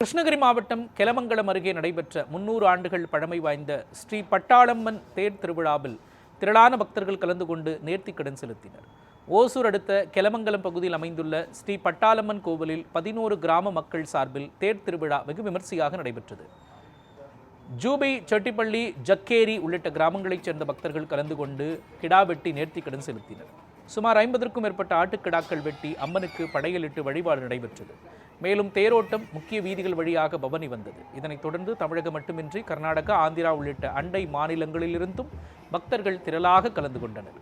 கிருஷ்ணகிரி மாவட்டம் கெலமங்கலம் அருகே நடைபெற்ற 300 ஆண்டுகள் பழமை வாய்ந்த ஸ்ரீ பட்டாளம்மன் தேர் திருவிழாவில் திரளான பக்தர்கள் கலந்து கொண்டு நேர்த்திக்கடன் செலுத்தினர். ஓசூர் அடுத்த கெலமங்கலம் பகுதியில் அமைந்துள்ள ஸ்ரீ பட்டாளம்மன் கோவிலில் 11 கிராம மக்கள் சார்பில் தேர் திருவிழா வெகு விமர்சையாக நடைபெற்றது. ஜூபை, செட்டிப்பள்ளி, ஜக்கேரி உள்ளிட்ட கிராமங்களைச் சேர்ந்த பக்தர்கள் கலந்து கொண்டு கிடா வெட்டி நேர்த்திக்கடன் செலுத்தினர். சுமார் 50க்கும் மேற்பட்ட ஆட்டுக்கிடாக்கள் வெட்டி அம்மனுக்கு படையலிட்டு வழிபாடு நடைபெற்றது. மேலும் தேரோட்டம் முக்கிய வீதிகள் வழியாக பவனி வந்தது. இதனைத் தொடர்ந்து தமிழகம் மட்டுமின்றி கர்நாடகா, ஆந்திரா உள்ளிட்ட அண்டை மாநிலங்களிலிருந்தும் பக்தர்கள் திரளாக கலந்து கொண்டனர்.